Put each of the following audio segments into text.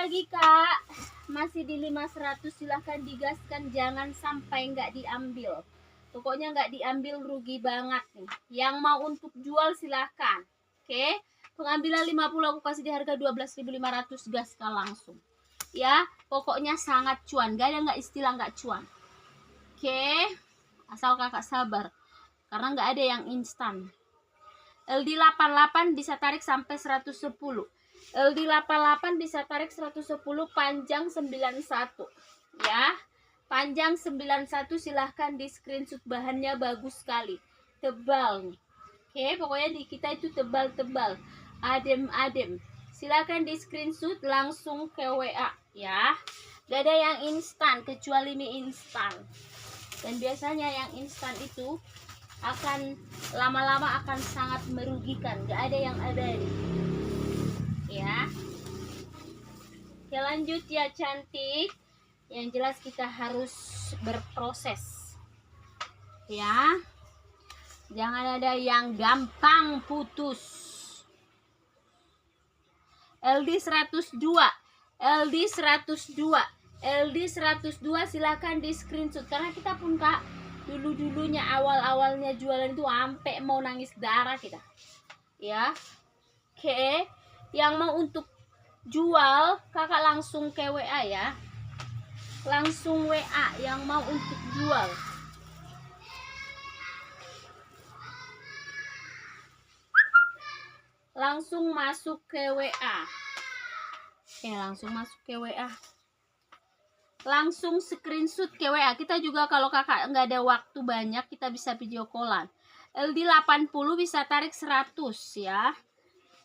lagi Kak, masih di 500, silahkan digaskan, jangan sampai nggak diambil. Pokoknya nggak diambil rugi banget nih. Yang mau untuk jual silahkan. Oke, pengambilan 50 aku kasih di harga 12.500, gaskan langsung. Ya, pokoknya sangat cuan, gak ada nggak istilah nggak cuan. Oke, asal kakak sabar, karena nggak ada yang instan. LD 88 bisa tarik sampai 110. LD 88 bisa tarik 110, panjang 91 ya. Panjang 91, silahkan di screenshot, bahannya bagus sekali, tebal nih. Oke, pokoknya di kita itu tebal-tebal, adem-adem. Silahkan di screenshot, langsung ke WA ya. Gak ada yang instan kecuali mie instan. Dan biasanya yang instan itu akan lama-lama akan sangat merugikan, gak ada yang ada nih ya. Oke, lanjut ya cantik. Yang jelas kita harus berproses ya, jangan ada yang gampang putus. LD 102, LD 102, LD 102, silahkan di screenshot, karena kita pun Kak dulu-dulunya awal-awalnya jualan itu sampai mau nangis darah kita ya. Oke, yang mau untuk jual kakak langsung ke WA ya, langsung WA yang mau untuk jual. Langsung masuk ke WA. Oke, langsung masuk ke WA, langsung screenshot ke WA. Kita juga kalau kakak nggak ada waktu banyak, kita bisa video callan. LD 80 bisa tarik 100 ya.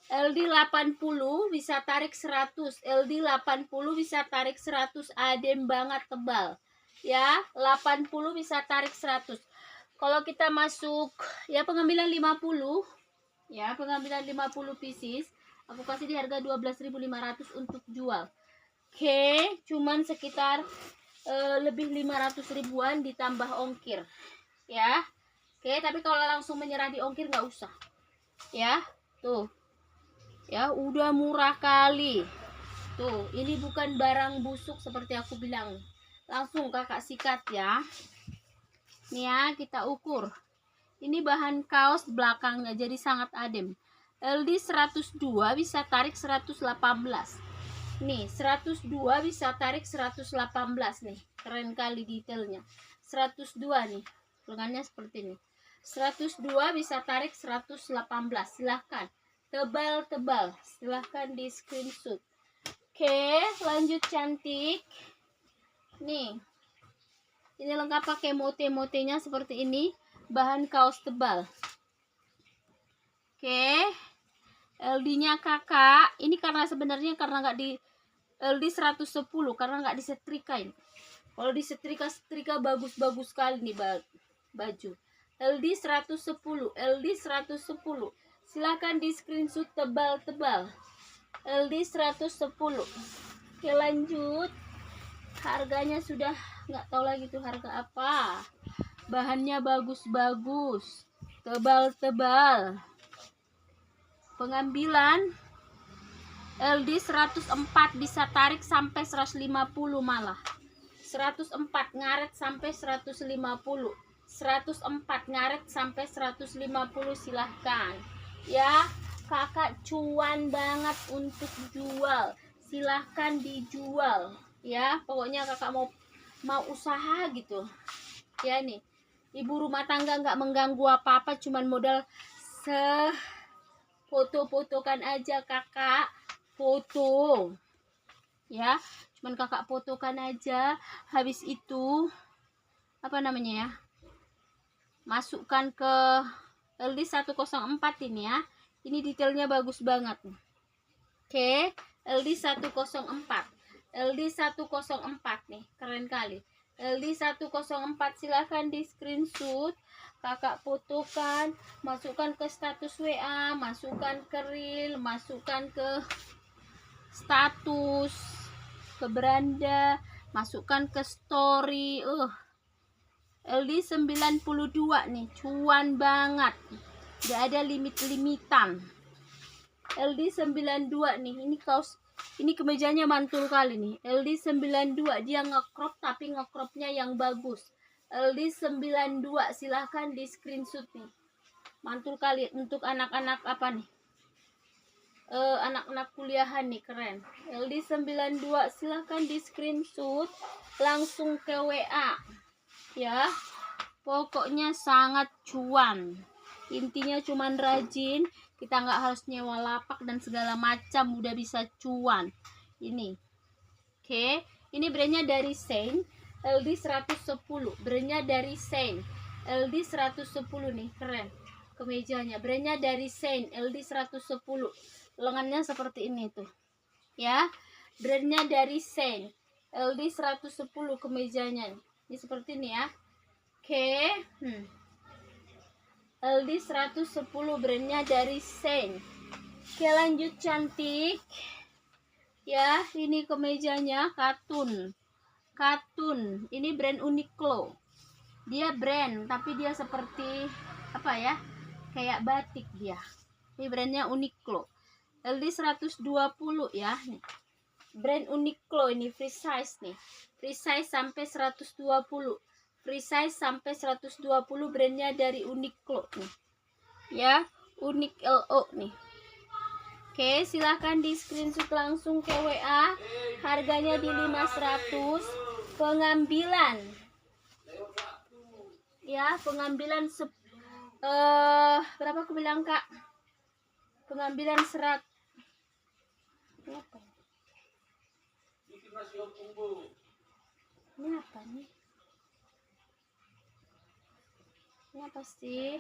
LD 80 bisa tarik 100, LD 80 bisa tarik 100, adem banget, tebal ya. 80 bisa tarik 100. Kalau kita masuk ya pengambilan 50 ya, pengambilan 50 pieces aku kasih di harga 12.500 untuk jual. Oke, cuman sekitar lebih 500 ribuan ditambah ongkir ya. Oke, tapi kalau langsung menyerah di ongkir nggak usah ya. Tuh ya, udah murah kali tuh. Ini bukan barang busuk seperti aku bilang, langsung kakak sikat ya. Nih ya, kita ukur. Ini bahan kaos belakangnya jadi sangat adem. LD 102 bisa tarik 118 nih, 102 bisa tarik 118 nih, keren kali detailnya. 102 nih, lengannya seperti ini. 102 bisa tarik 118, silahkan. Tebal-tebal, silahkan di screenshot. Oke, lanjut cantik. Nih, ini lengkap pakai mote-motenya seperti ini, bahan kaos tebal. Oke, LD nya kakak ini karena sebenarnya karena nggak di LD 110 karena nggak disetrikain. Kalau disetrika bagus-bagus sekali nih baju. LD 110, LD 110, silahkan di screenshot, tebal-tebal. LD 110. Oke, lanjut. Harganya sudah nggak tahu lagi tuh harga apa. Bahannya bagus-bagus, tebal-tebal. Pengambilan LD 104 bisa tarik sampai 150 malah. 104 ngaret sampai 150. 104 ngaret sampai 150, silahkan ya. Kakak cuan banget untuk jual, silahkan dijual ya. Pokoknya kakak mau usaha gitu ya. Nih, ibu rumah tangga nggak mengganggu apa-apa, cuman modal foto-fotokan aja kakak, foto ya, cuman kakak fotokan aja. Habis itu apa namanya ya, masukkan ke LD 104 ini ya. Ini detailnya bagus banget. Oke, LD 104, LD 104 nih, keren kali. LD 104, silahkan di screenshot, kakak fotokan, masukkan ke status WA, masukkan ke reel, masukkan ke status, ke beranda, masukkan ke story. LD 92 nih, cuan banget, gak ada limit-limitan. LD 92 nih, ini kaos Ini kemejanya mantul kali nih. LD 92, dia ngecrop tapi ngecropnya yang bagus. LD 92, silahkan di screenshot nih. Mantul kali untuk anak-anak apa nih? Anak-anak kuliahan nih, keren. LD 92, silahkan di screenshot, langsung ke WA ya. Pokoknya sangat cuan. Intinya cuman rajin, kita nggak harus nyewa lapak dan segala macam, udah bisa cuan. Ini oke. Ini brandnya dari Saint, LD 110, brandnya dari Saint, LD 110 nih, keren kemejanya. Brandnya dari Saint, LD 110, lengannya seperti ini tuh ya. Brandnya dari Saint, LD 110 kemejanya ini seperti ini ya. Oke. LD 110, brandnya dari Saint. Oke, lanjut cantik ya. Ini kemejanya katun, ini brand Uniqlo. Dia brand tapi dia seperti apa ya, kayak batik dia. Ini brandnya Uniqlo, LD 120 ya nih. Brand Uniqlo ini free size nih, free size sampai 120, free size sampai 120, brandnya dari Uniqlo nih ya, Uniqlo nih. Oke, silahkan di screenshot langsung ke WA, harganya di 500, pengambilan ya, pengambilan berapa aku bilang kak, pengambilan serat apa? Ini apa nih? Ini apa sih?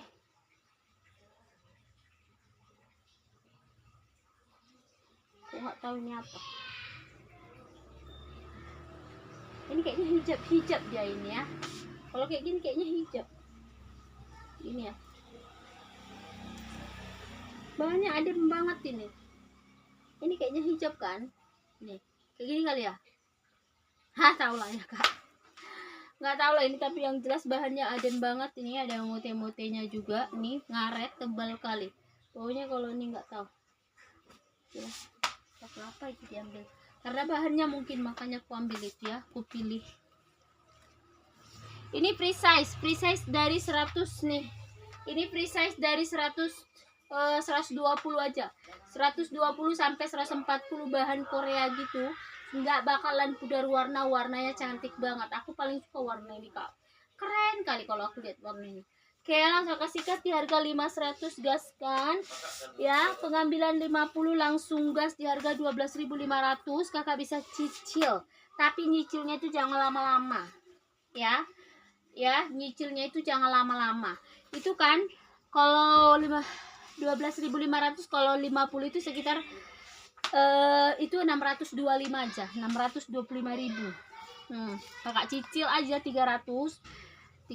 Aku nggak tahu ini apa. Ini kayaknya hijab dia ini ya. Kalau kayak gini kayaknya hijab. Ini ya. Bahannya adem banget ini. Ini kayaknya hijab kan? Nih, kayak gini kali ya. Hah, tahu lah ya kak. Nggak tahu lah ini, tapi yang jelas bahannya adem banget. Ini ada mote-motenya juga. Nih, ngaret tebal kali. Pokoknya kalau ini nggak tahu. Ya, apa itu diambil? Karena bahannya mungkin, makanya aku ambil itu ya. Aku pilih. Ini free size dari 100 nih. Ini free size dari 120 aja. 120 sampai 140, bahan Korea gitu. Nggak bakalan pudar warna, warnanya cantik banget. Aku paling suka warna ini kak, keren kali kalau aku lihat warna ini. Oke, langsung kasih sikat di harga 500, gas kan ya. Pengambilan 50 langsung gas di harga 12.500. Kakak bisa cicil, tapi nyicilnya itu jangan lama-lama ya. Ya, nyicilnya itu jangan lama-lama. Itu kan kalau 12.500, kalau 50 itu sekitar itu 625 aja, 625.000. Kakak cicil aja 325,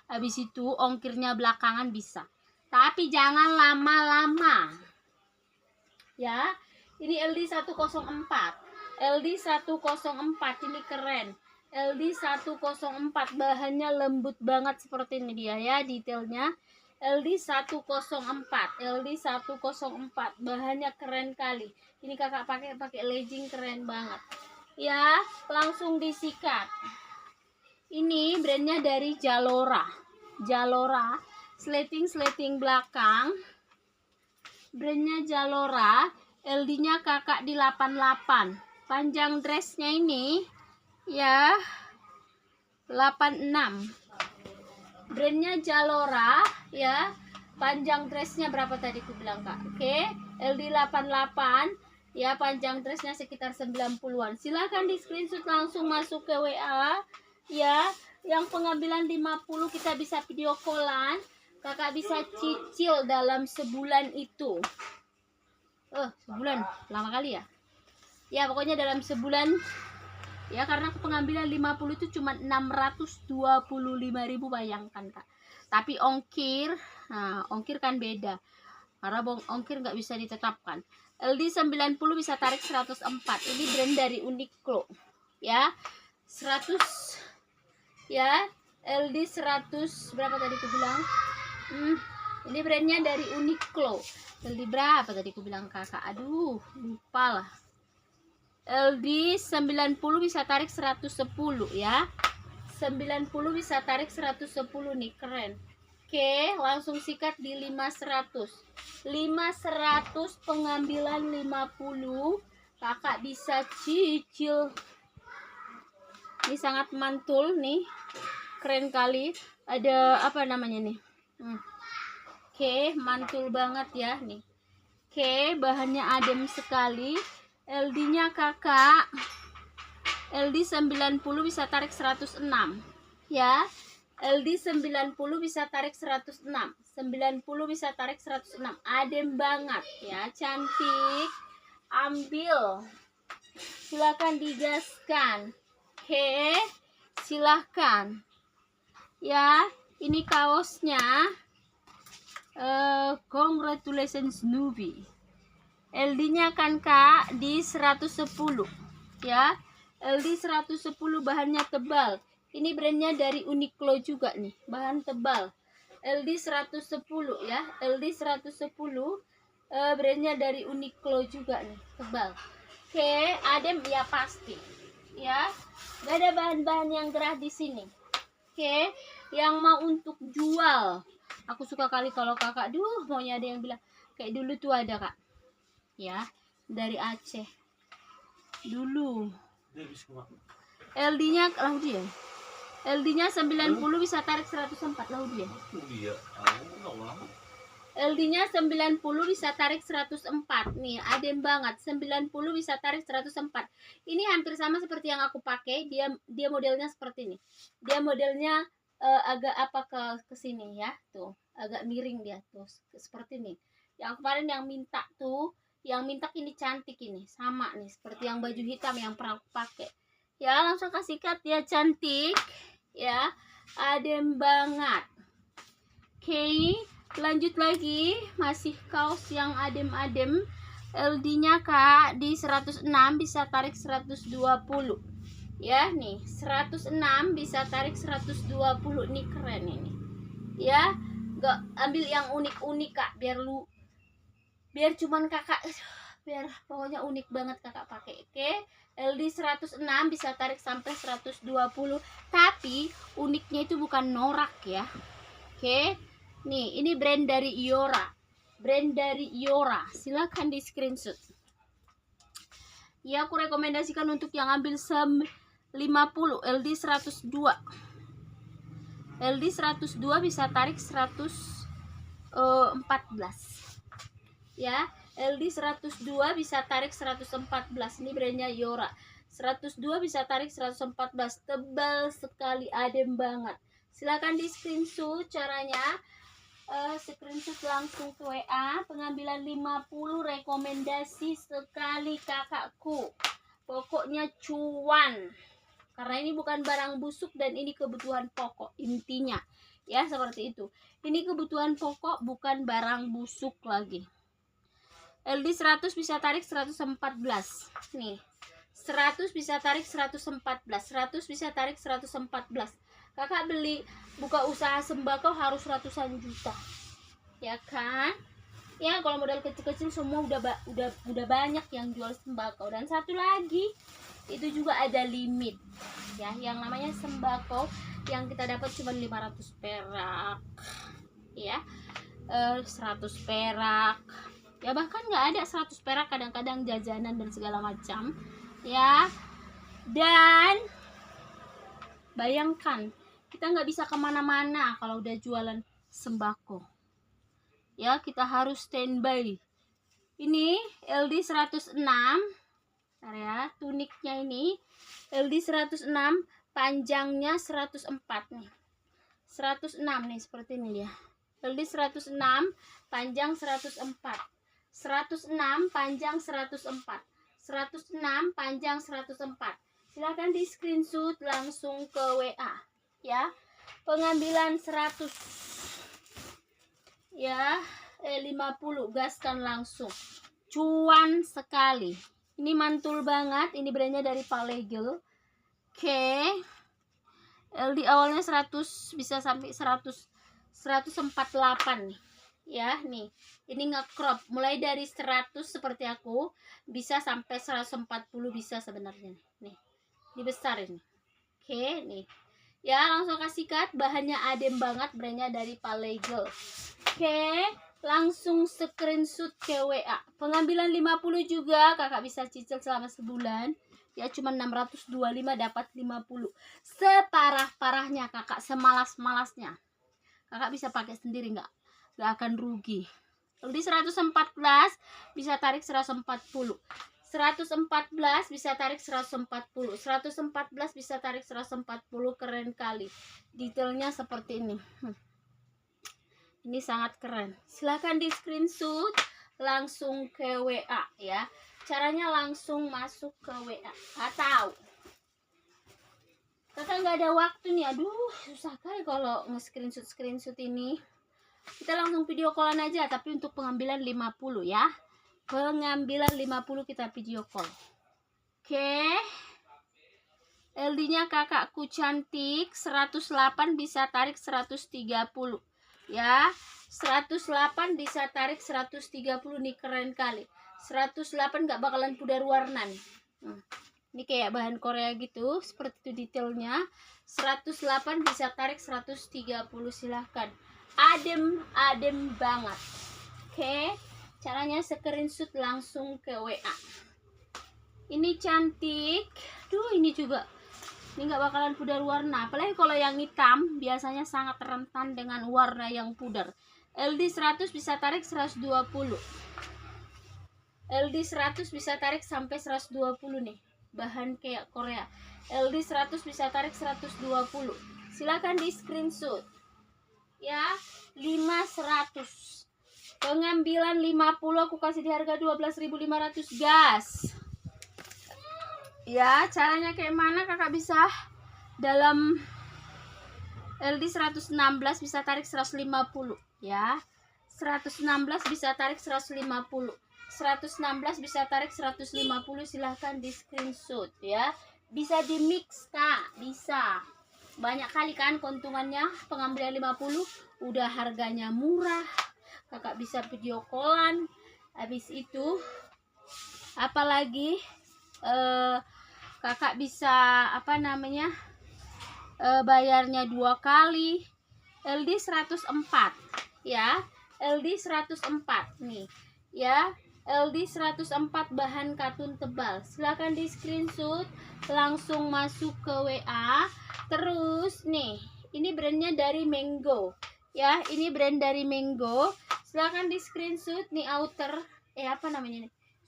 habis itu ongkirnya belakangan bisa, tapi jangan lama-lama ya. Ini LD 104, LD 104 ini keren. LD 104, bahannya lembut banget seperti ini dia ya, detailnya. LD 104, LD 104, bahannya keren kali. Ini kakak pakai legging, keren banget ya. Langsung disikat. Ini brandnya dari Jalora, sleting belakang, brandnya Jalora. LD nya kakak di 88, panjang dressnya ini ya 86, brandnya Jalora ya. Panjang dressnya berapa tadi aku bilang kak? Oke, LD 88 ya, panjang dressnya sekitar 90-an. Silahkan di screenshot langsung masuk ke WA ya. Yang pengambilan 50 kita bisa video callan, kakak bisa cicil dalam sebulan itu. Sebulan lama kali ya. Ya pokoknya dalam sebulan ya, karena pengambilan 50 itu cuma 625.000, bayangkan kak. Tapi ongkir, nah ongkir kan beda, karena ongkir nggak bisa ditetapkan. LD 90 bisa tarik 104. Ini brand dari Uniqlo ya. 100 ya, LD 100 berapa tadi aku bilang? Ini brandnya dari Uniqlo. LD berapa tadi aku bilang kakak? Aduh, lupa lah. LD 90 bisa tarik 110 ya. 90 bisa tarik 110 nih, keren. Oke, langsung sikat di 500. 500 pengambilan 50. Kakak bisa cicil. Ini sangat mantul nih. Keren kali. Ada apa namanya nih? Oke, mantul banget ya nih. Oke, bahannya adem sekali. LD-nya kakak, LD 90 bisa tarik 106 ya. LD 90 bisa tarik 106. 90 bisa tarik 106. Adem banget ya, cantik. Ambil. Silakan digaskan. Oke, silahkan. Ya, ini kaosnya. Congratulations newbie. LD-nya kan Kak di 110 ya. LD 110 bahannya tebal. Ini brandnya dari Uniqlo juga nih, bahan tebal. LD 110 ya. LD 110 brandnya dari Uniqlo juga nih, tebal. Oke, adem ya pasti. Ya. Gak ada bahan-bahan yang gerah di sini. Oke, yang mau untuk jual. Aku suka kali kalau kakak, maunya ada yang bilang kayak dulu tuh ada kak, ya dari Aceh dulu. LD-nya dia. LD-nya 90 bisa tarik 104 dia. LD-nya 90 bisa tarik 104 nih, adem banget. 90 bisa tarik 104. Ini hampir sama seperti yang aku pakai. Dia modelnya seperti ini. Dia modelnya agak apa ke sini ya, tuh agak miring dia tuh seperti ini. Yang kemarin yang minta tuh, yang minta ini cantik, ini sama nih seperti yang baju hitam yang pernah aku pakai ya. Langsung kasih cut ya, cantik ya, adem banget. Oke, lanjut lagi, masih kaos yang adem-adem. LD-nya kak di 106 bisa tarik 120 ya. Nih 106 bisa tarik 120 nih, keren ini ya. Gak ambil yang unik-unik kak, biar cuman kakak, biar pokoknya unik banget kakak pakai. Oke, LD 106 bisa tarik sampai 120, tapi uniknya itu bukan norak ya. Oke, nih ini brand dari Iora, silakan di screenshot ya. Aku rekomendasikan untuk yang ambil 50 LD 102. LD 102 bisa tarik 114 ya. LD 102 bisa tarik 114. Ini brandnya Iora. 102 bisa tarik 114. Tebal sekali, adem banget. Silakan di screenshot caranya. Screenshot langsung ke WA. Pengambilan 50, rekomendasi sekali kakakku. Pokoknya cuan. Karena ini bukan barang busuk dan ini kebutuhan pokok intinya. Ya, seperti itu. Ini kebutuhan pokok, bukan barang busuk lagi. LD 100 bisa tarik 114. Nih. 100 bisa tarik 114. 100 bisa tarik 114. Kakak beli buka usaha sembako harus ratusan juta. Ya kan? Ya, kalau modal kecil-kecil semua udah banyak yang jual sembako. Dan satu lagi, itu juga ada limit. Ya, yang namanya sembako yang kita dapat cuma 500 perak. Ya. 100 perak. Ya, bahkan nggak ada 100 perak, kadang-kadang jajanan dan segala macam. Ya. Dan bayangkan, kita nggak bisa kemana-mana kalau udah jualan sembako ya. Kita harus standby. Ini LD 106 ya, tuniknya ini LD 106, panjangnya 104 nih. 106 nih, seperti ini dia. LD 106, panjang 104. 106 panjang 104. 106 panjang 104. Silahkan di screenshot langsung ke WA ya. Pengambilan 100 ya, 50 gaskan langsung, cuan sekali. Ini mantul banget. Ini brandnya dari Palegel. Oke, LD awalnya 100 bisa sampai 148 nih ya. Nih, ini ngecrop mulai dari 100 seperti aku, bisa sampai 140 bisa sebenarnya nih. Dibesarin. Oke, nih. Ya, langsung kasih cut. Bahannya adem banget, brandnya dari Palego. Oke, langsung screenshot ke WA. Pengambilan 50 juga, kakak bisa cicil selama sebulan. Ya, cuma 625 dapat 50. Separah-parahnya kakak, semalas-malasnya. Kakak bisa pakai sendiri, nggak akan rugi. Di 114 bisa tarik 140. 114 bisa tarik 140. 114 bisa tarik 140. Keren kali. Detailnya seperti ini. Ini sangat keren. Silahkan di screenshot langsung ke WA ya. Caranya langsung masuk ke WA. Atau kakak nggak ada waktu nih. Aduh, susah kali kalau nge-screenshot ini. Kita langsung video callan aja, tapi untuk pengambilan 50 ya. Pengambilan 50 kita video call. Oke. LD-nya kakakku cantik, 108 bisa tarik 130. Ya, 108 bisa tarik 130 nih, keren kali. 108 nggak bakalan pudar warna nih. Ini kayak bahan Korea gitu, seperti itu detailnya. 108 bisa tarik 130, silahkan. Adem banget. Oke, caranya screenshot langsung ke WA. Ini cantik. Duh, ini juga. Ini nggak bakalan pudar warna. Apalagi kalau yang hitam, biasanya sangat rentan dengan warna yang pudar. LD 100 bisa tarik 120. LD 100 bisa tarik sampai 120 nih. Bahan kayak Korea. LD 100 bisa tarik 120. Silakan di screenshot. Ya, 500. Pengambilan 50 aku kasih di harga 12.500, gas. Ya, caranya kayak mana kakak bisa dalam LD 116 bisa tarik 150 ya. 116 bisa tarik 150. 116 bisa tarik 150, silahkan di screenshot ya. Bisa di mix kak, bisa. Banyak kali kan keuntungannya. Pengambilan 50 udah harganya murah. Kakak bisa video callan. Habis itu apalagi kakak bisa bayarnya 2 kali. LD 104 ya. LD 104 nih ya. LD 104 bahan katun tebal. Silahkan di screenshot langsung masuk ke WA. Terus nih, ini brandnya dari Mango ya. Ini brand dari Mango. Silahkan di screenshot nih outer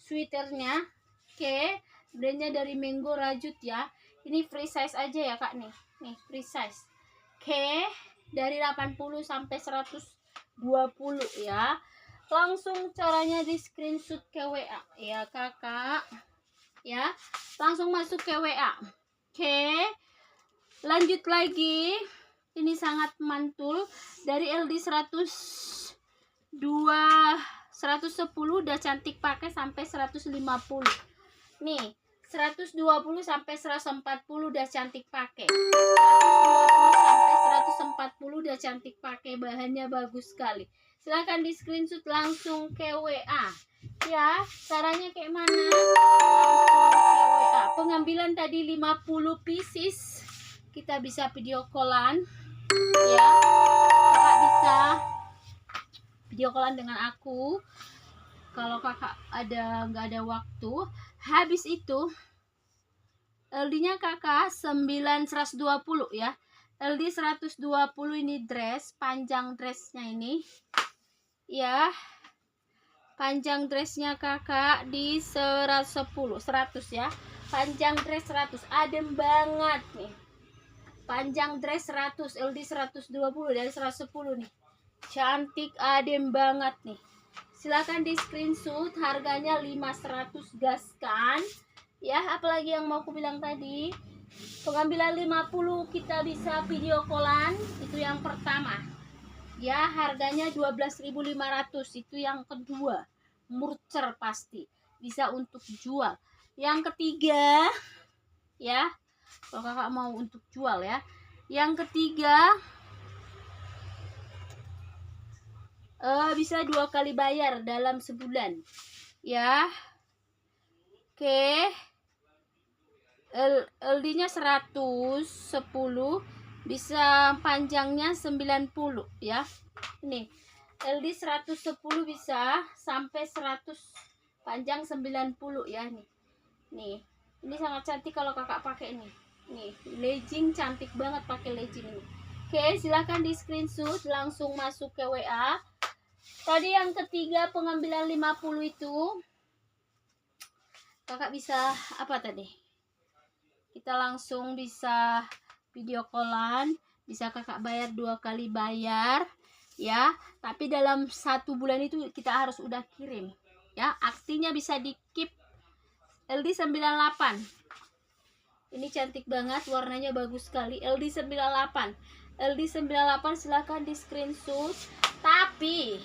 sweaternya. Oke, brandnya dari Mango, rajut ya. Ini free size aja ya kak nih free size. Oke, dari 80 sampai 120 ya. Langsung caranya di screenshot ke WA ya kakak ya. Langsung masuk ke WA. Oke, lanjut lagi. Ini sangat mantul. Dari LD 110 udah cantik pakai sampai 150 nih. 120 sampai 140 udah cantik pakai. 120 sampai 140 udah cantik pakai, bahannya bagus sekali. Silahkan di screenshot langsung ke WA ya. Caranya kayak mana? Langsung ke WA. Pengambilan tadi 50 pieces. Kita bisa video callan ya. Kakak bisa video callan dengan aku kalau kakak nggak ada waktu. Habis itu LD-nya kakak 120 ya. LD 120 ini dress, panjang dressnya ini ya. Panjang dressnya kakak di 100 ya. Panjang dress 100, adem banget nih. Panjang dress 100, LD 120 dari 110 nih. Cantik, adem banget nih. Silakan di screenshot, harganya 500, gas kan ya. Apalagi yang mau aku bilang tadi, pengambilan 50 kita bisa video callan, itu yang pertama ya. Harganya 12.500, itu yang kedua. Murcer pasti bisa untuk jual. Yang ketiga ya, kalau kakak mau untuk jual ya. Yang ketiga bisa 2 kali bayar dalam sebulan ya. Oke, LD-nya 110, bisa panjangnya 90 ya. Ini LD 110 bisa sampai 100, panjang 90 ya. Nih ini sangat cantik kalau kakak pakai nih. Nih legging cantik banget pakai legging ini. Oke, silahkan di screenshot, langsung masuk ke WA. Tadi yang ketiga pengambilan 50 itu kakak bisa apa tadi, kita langsung bisa video callan, bisa kakak bayar 2 kali bayar ya. Tapi dalam 1 bulan itu kita harus udah kirim ya. Artinya bisa di keep. LD 98, ini cantik banget, warnanya bagus sekali. LD 98, LD 98 silahkan di screenshot. Tapi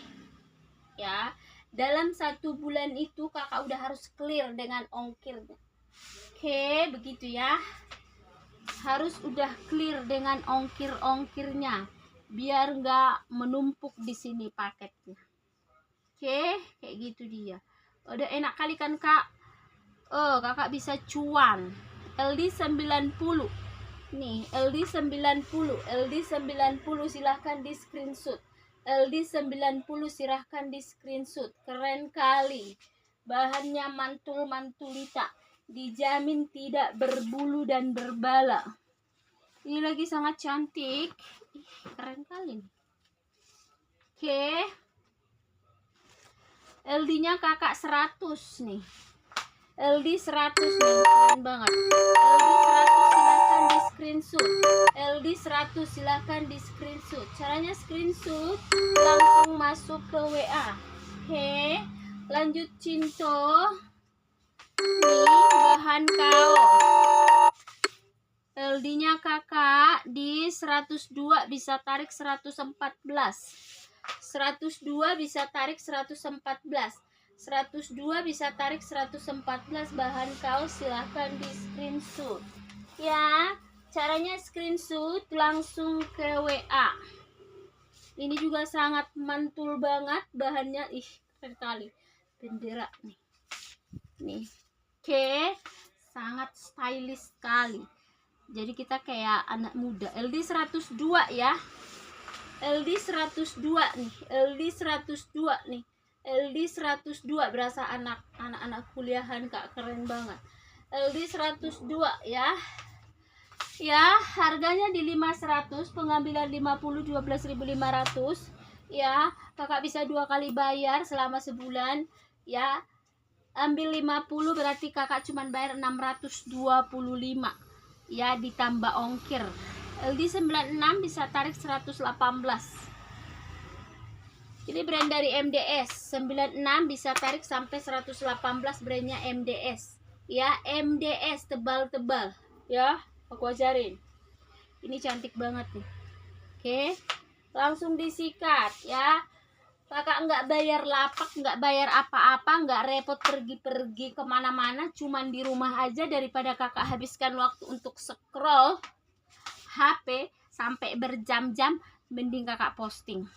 ya dalam 1 bulan itu kakak udah harus clear dengan ongkirnya. Oke, begitu ya, harus udah clear dengan ongkirnya biar nggak menumpuk di sini paketnya. Oke, kayak gitu dia. Udah enak kali kan kak. Kakak bisa cuan. LD 90 nih, LD 90, LD 90 silahkan di screenshot. LD 90 silahkan di screenshot. Keren kali, bahannya mantul-mantulita, dijamin tidak berbulu dan berbala. Ini lagi sangat cantik. Keren kali nih. Oke, LD nya kakak 100 nih, LD 100 nih, keren banget. LD 100 silahkan di screenshot. Caranya screenshot, langsung masuk ke WA. Oke, lanjut cinto. Nih bahan kaos, LD nya kakak di 102, bisa tarik 114. 102 bisa tarik 114. 102 bisa tarik 114 bahan kaos, silahkan di screenshot ya. Caranya screenshot langsung ke WA. Ini juga sangat mantul banget bahannya, ih keren kali, bendera nih. Oke, sangat stylish sekali, jadi kita kayak anak muda. LD 102 ya, LD 102 nih, LD 102 nih, LD 102, berasa anak kuliahan kak, keren banget. LD 102 ya. Ya, harganya di 500, pengambilan 50, 12.500 ya. Kakak bisa 2 kali bayar selama sebulan ya. Ambil 50 berarti kakak cuman bayar 625 ya, ditambah ongkir. LD 96 bisa tarik 118. Ini brand dari MDS. 96 bisa tarik sampai 118, brandnya MDS ya. MDS tebal-tebal ya, aku ajarin. Ini cantik banget nih. Oke, langsung disikat ya. Kakak nggak bayar lapak, nggak bayar apa-apa, nggak repot pergi-pergi kemana-mana, cuman di rumah aja. Daripada kakak habiskan waktu untuk scroll HP sampai berjam-jam, mending kakak posting.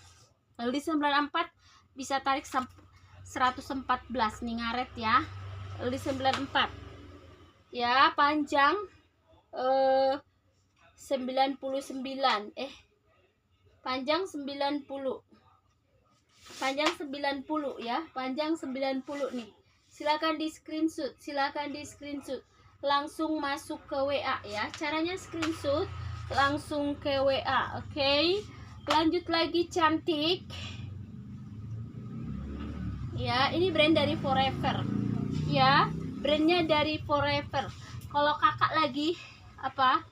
LD 94 bisa tarik 114 nih, ngaret ya. LD 94 ya, panjang 99, panjang 90, panjang 90 ya, panjang 90 nih. Silakan di screenshot, silakan di screenshot, langsung masuk ke WA ya. Caranya screenshot langsung ke WA. Oke, lanjut lagi cantik ya. Ini brand dari Forever ya, brandnya dari Forever. Kalau kakak lagi apa,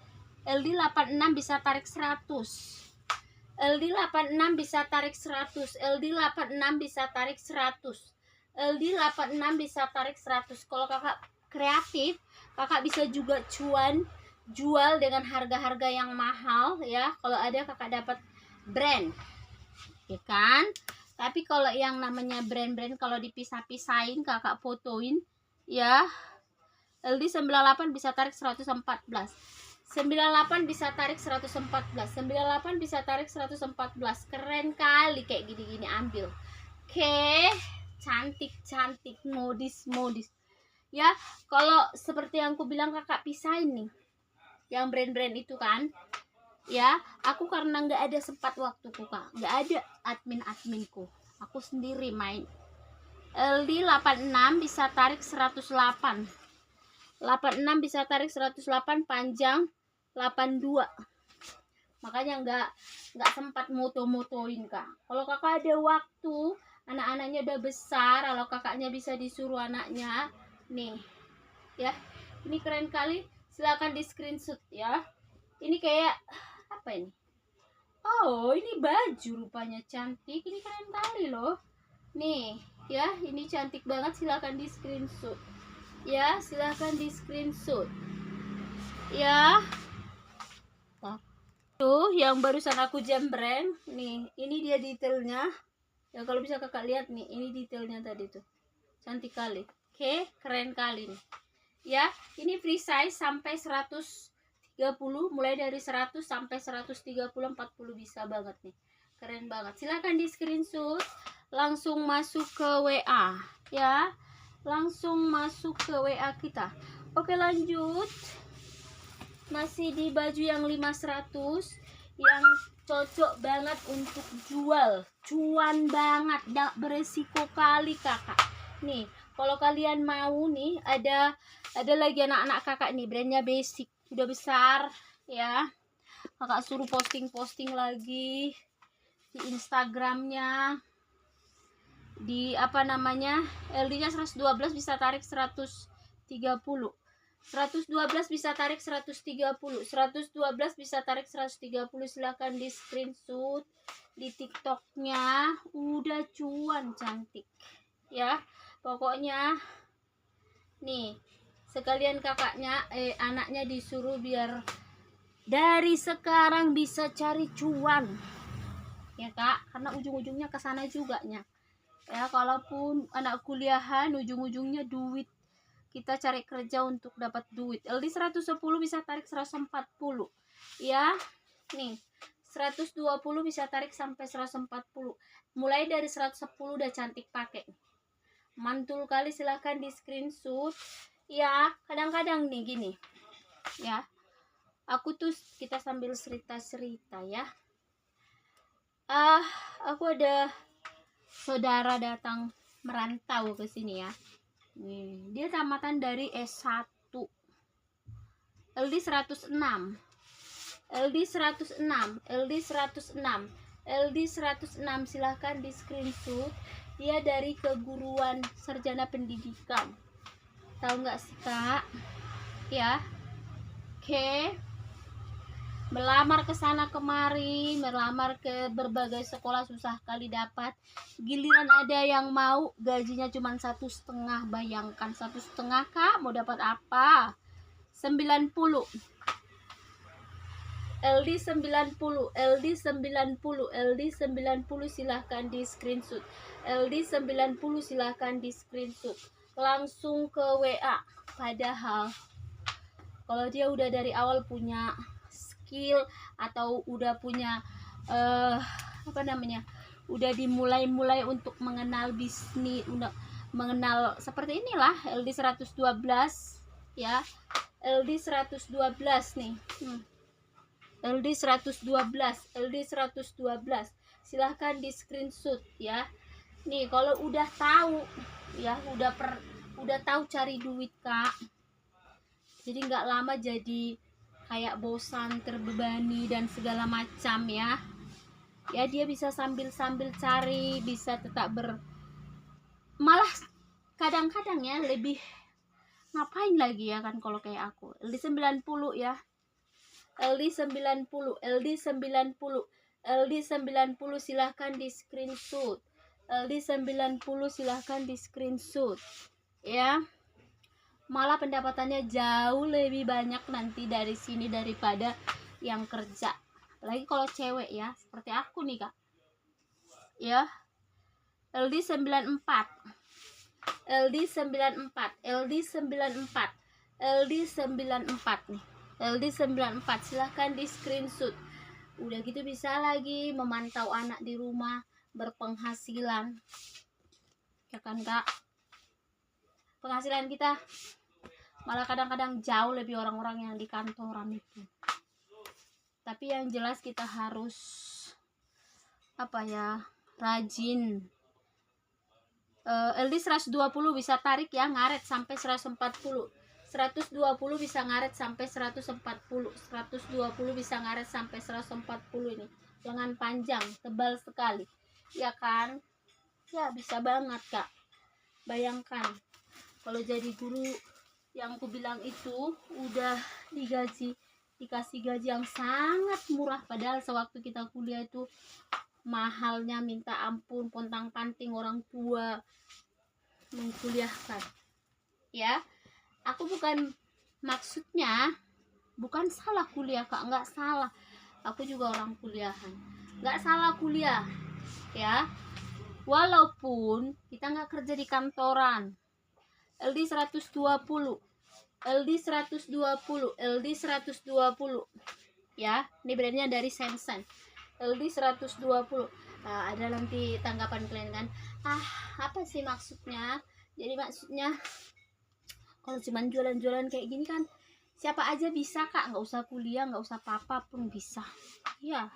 LD 86 bisa tarik 100, LD 86 bisa tarik 100, LD 86 bisa tarik 100, LD 86 bisa tarik 100. Kalau kakak kreatif, kakak bisa juga cuan, jual dengan harga-harga yang mahal ya. Kalau ada kakak dapat brand ya kan. Tapi kalau yang namanya brand-brand, kalau dipisah-pisahin kakak fotoin ya. LD 98 bisa tarik 114. 98 bisa tarik 114. 98 bisa tarik 114. Keren kali kayak gini-gini ambil. Oke, cantik-cantik, modis-modis. Ya, kalau seperti yang aku bilang kakak pisahin nih. Yang brand-brand itu kan. Ya, aku karena nggak ada sempat waktuku kak. Nggak ada admin-adminku. Aku sendiri main. LD 86 bisa tarik 108. 86 bisa tarik 108, panjang 82. Makanya nggak sempat moto-motoin kak. Kalau kakak ada waktu, anak-anaknya udah besar, kalau kakaknya bisa disuruh anaknya nih ya, ini keren kali, silakan di screenshot ya. Ini kayak apa ini? Oh, ini baju rupanya cantik, ini keren kali loh nih ya, ini cantik banget, silakan di screenshot ya, silakan di screenshot ya. Tuh yang barusan aku jembreng nih, ini dia detailnya ya, kalau bisa kakak lihat nih, ini detailnya tadi tuh cantik kali. Oke, keren kali nih ya. Ini free size sampai 130, mulai dari 100 sampai 130, 40 bisa banget nih, keren banget. Silahkan di screenshot, langsung masuk ke WA ya, langsung masuk ke WA kita. Oke, lanjut. Masih di baju yang 500 yang cocok banget untuk jual, cuan banget, gak beresiko kali kakak. Nih, kalau kalian mau nih, ada lagi anak-anak kakak nih, brandnya Basic, udah besar ya. Kakak suruh posting lagi di Instagramnya, di apa namanya, LD nya 112 bisa tarik 130. 112 bisa tarik 130. 112 bisa tarik 130. Silahkan di screenshot di TikToknya, udah cuan cantik ya. Pokoknya nih, sekalian kakaknya anaknya disuruh biar dari sekarang bisa cari cuan ya kak, karena ujung-ujungnya ke sana juga nya ya. Kalaupun anak kuliahan, ujung-ujungnya duit, kita cari kerja untuk dapat duit. LD 110 bisa tarik 140 ya. Nih 120 bisa tarik sampai 140. Mulai dari 110 udah cantik pakai, mantul kali. Silahkan di screenshot ya. Kadang-kadang nih gini ya, aku tuh kita sambil cerita-cerita ya. Aku ada saudara datang merantau ke sini ya. Nih, dia tamatan dari S1. LD 106. LD 106. LD 106. LD 106, silahkan di screenshot. Dia dari keguruan sarjana pendidikan. Tahu nggak sih kak? Ya. Oke. Melamar ke sana kemari, melamar ke berbagai sekolah, susah kali dapat. Giliran ada yang mau, gajinya cuma 1,5. Bayangkan 1,5 kak, mau dapat apa? 90. LD 90. LD 90. LD 90, silahkan di screenshot. LD 90, silahkan di screenshot. Langsung ke WA. Padahal kalau dia udah dari awal punya skill atau udah punya apa namanya, udah dimulai untuk mengenal bisnis, udah mengenal seperti inilah. LD 112 ya, LD 112 nih. LD 112. LD 112, silahkan di screenshot ya. Nih kalau udah tahu ya, udah tahu cari duit kak, jadi nggak lama jadi kayak bosan, terbebani dan segala macam ya. Ya dia bisa sambil cari, bisa tetap malah kadang-kadang ya lebih ngapain lagi ya kan kalau kayak aku. LD 90 ya. LD 90. LD 90. LD 90, silahkan di screenshot. LD 90, silahkan di screenshot ya. Malah pendapatannya jauh lebih banyak nanti dari sini daripada yang kerja. Lagi kalau cewek ya, seperti aku nih kak ya. LD 94. LD 94. LD 94. LD 94 nih. LD 94, silahkan di screenshot. Udah gitu bisa lagi memantau anak di rumah, berpenghasilan, ya kan kak? Penghasilan kita malah kadang-kadang jauh lebih orang-orang yang di kantoran itu. Tapi yang jelas kita harus apa ya, rajin. LD 120 bisa tarik ya, ngaret sampai 140. 120 bisa ngaret sampai 140. 120 bisa ngaret sampai 140 ini. Lengan panjang, tebal sekali. Ya kan? Ya bisa banget kak. Bayangkan kalau jadi guru yang aku bilang itu udah dikasih gaji yang sangat murah, padahal sewaktu kita kuliah itu mahalnya minta ampun, pontang-panting orang tua mengkuliahkan. Ya, aku bukan maksudnya bukan salah kuliah kak, nggak salah. Aku juga orang kuliahan, nggak salah kuliah ya, walaupun kita nggak kerja di kantoran. LD 120, LD 120, LD 120 ya, ini brandnya dari Sensen. LD 120. Nah, ada nanti tanggapan kalian kan, apa sih maksudnya? Jadi maksudnya kalau cuma jualan-jualan kayak gini kan siapa aja bisa kak, nggak usah kuliah, nggak usah apa-apa pun bisa. Ya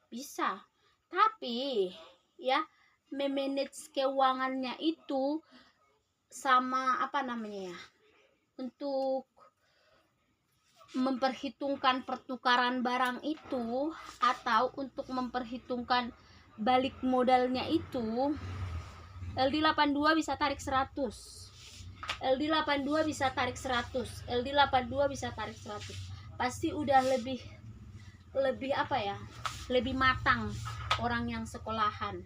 bisa, tapi ya memanage keuangannya itu sama apa namanya ya, untuk memperhitungkan pertukaran barang itu atau untuk memperhitungkan balik modalnya itu, LD 82 bisa tarik 100, LD 82 bisa tarik 100, LD 82 bisa tarik 100. Pasti udah lebih apa ya, lebih matang orang yang sekolahan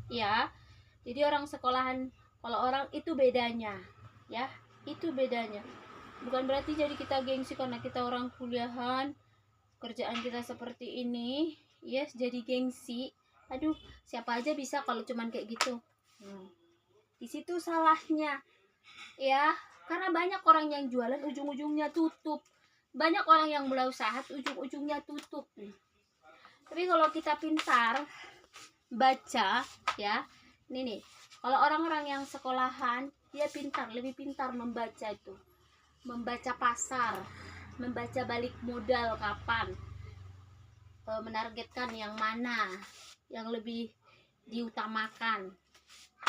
ya. Jadi orang sekolahan, kalau orang itu bedanya ya, itu bedanya. Bukan berarti jadi kita gengsi karena kita orang kuliahan, kerjaan kita seperti ini, yes, jadi gengsi. Aduh, siapa aja bisa kalau cuman kayak gitu. Di situ salahnya ya, karena banyak orang yang jualan ujung-ujungnya tutup, banyak orang yang mulai usaha ujung-ujungnya tutup. Tapi kalau kita pintar baca ya, ini nih, kalau orang-orang yang sekolahan dia pintar, lebih pintar membaca itu, membaca pasar, membaca balik modal kapan, menargetkan yang mana yang lebih diutamakan,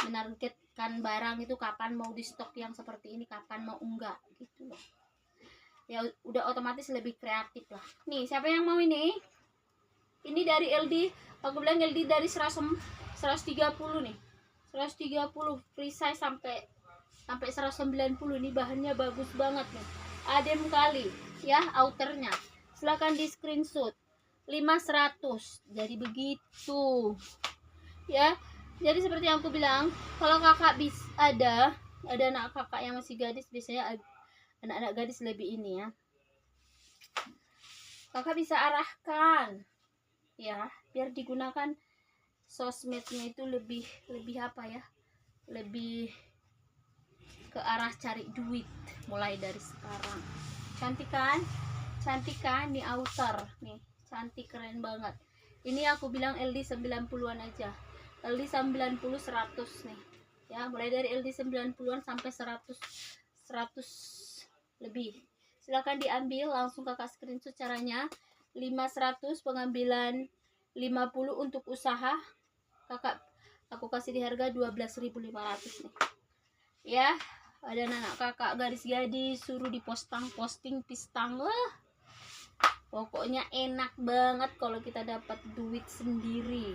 menargetkan barang itu kapan mau di stok yang seperti ini, kapan mau enggak gitu loh. Ya udah otomatis lebih kreatif lah. Nih siapa yang mau ini dari LD, aku bilang LD dari 130 nih, 130 free size sampai 190. Ini bahannya bagus banget nih, adem kali ya outernya. Silahkan di screenshot. 500 jadi begitu ya. Jadi seperti yang aku bilang, kalau kakak ada anak kakak yang masih gadis, biasanya anak-anak gadis lebih ini ya, kakak bisa arahkan ya, biar digunakan sosmednya itu lebih apa ya, lebih ke arah cari duit mulai dari sekarang. Cantik kan? Cantik kan? Nih outer nih, cantik, keren banget. Ini aku bilang LD 90-an aja. LD 90 100 nih. Ya, mulai dari LD 90-an sampai 100 lebih. Silakan diambil, langsung kakak screenshot caranya. 500 pengambilan 50 untuk usaha. Kakak aku kasih di harga 12.500 nih. Ya, ada anak kakak gadis-gadis suruh posting pistang lah. Pokoknya enak banget kalau kita dapat duit sendiri.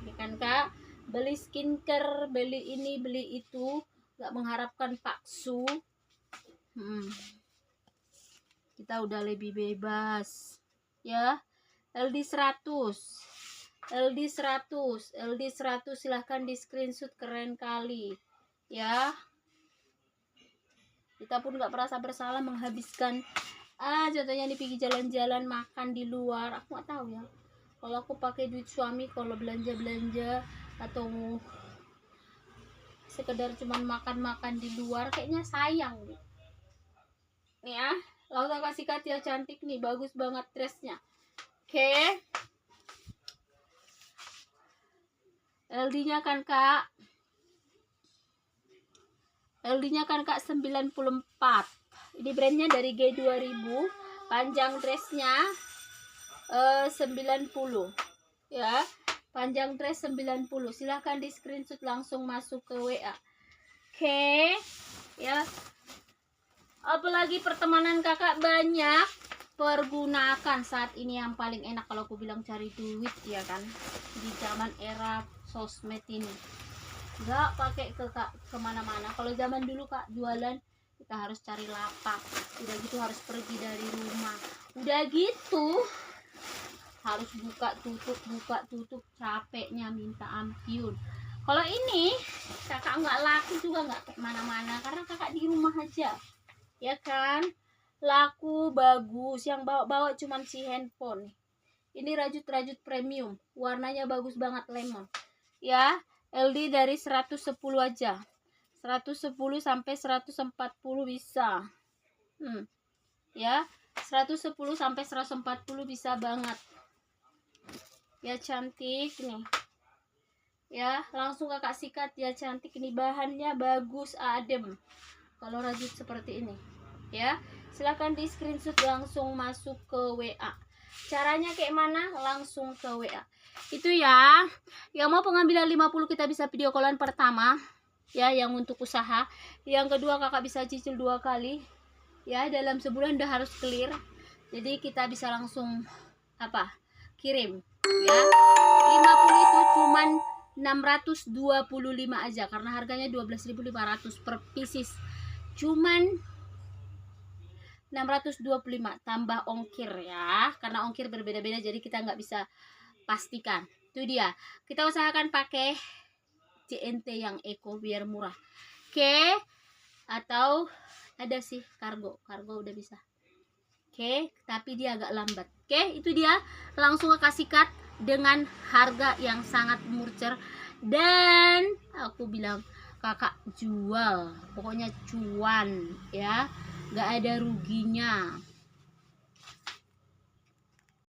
Ya kan kak, beli skincare, beli ini beli itu, nggak mengharapkan paksu. Kita udah lebih bebas ya. LD 100, LD 100, LD 100, silahkan di screenshot, keren kali ya. Kita pun nggak merasa bersalah menghabiskan contohnya di pinggir jalan-jalan, makan di luar. Aku nggak tahu ya, kalau aku pakai duit suami kalau belanja atau sekedar cuman makan di luar, kayaknya sayang gitu. nih ya, langsung kasih cut ya, cantik nih, bagus banget dressnya. Oke, LD nya kan kak, LD nya kan kak 94. Ini brandnya dari G2000, panjang dressnya 90 ya, panjang dress 90. Silahkan di screenshot langsung masuk ke WA. Oke ya, apalagi pertemanan kakak banyak, pergunakan saat ini yang paling enak. Kalau aku bilang cari duit ya kan, di zaman era sosmed ini nggak pakai ke kak kemana-mana. Kalau zaman dulu kak jualan, kita harus cari lapak, udah gitu harus pergi dari rumah, udah gitu harus buka tutup, capeknya minta ampun. Kalau ini kakak nggak laku juga, nggak kemana-mana karena kakak di rumah aja ya kan. Laku bagus, yang bawa cuman si handphone. Ini rajut-rajut premium, warnanya bagus banget, lemon ya. LD dari 110 aja, 110 sampai 140 bisa ya, 110 sampai 140 bisa banget ya, cantik nih ya. Langsung kakak sikat ya, cantik ini, bahannya bagus, adem kalau rajut seperti ini ya. Silahkan di screenshot langsung masuk ke WA. Caranya kayak mana? Langsung ke WA itu ya. Yang mau pengambilan 50 kita bisa video callan pertama ya, yang untuk usaha. Yang kedua kakak bisa cicil 2 kali ya, dalam sebulan udah harus clear. Jadi kita bisa langsung kirim ya. 50 itu cuman 625 aja karena harganya 12.500 per pieces, cuman 625 tambah ongkir ya, karena ongkir berbeda-beda jadi kita nggak bisa pastikan. Itu dia, kita usahakan pakai JNT yang eco biar murah. Oke, atau ada sih kargo udah bisa. Oke, tapi dia agak lambat. Oke, itu dia, langsung kasih cut dengan harga yang sangat murcer. Dan aku bilang kakak jual, pokoknya cuan ya, nggak ada ruginya.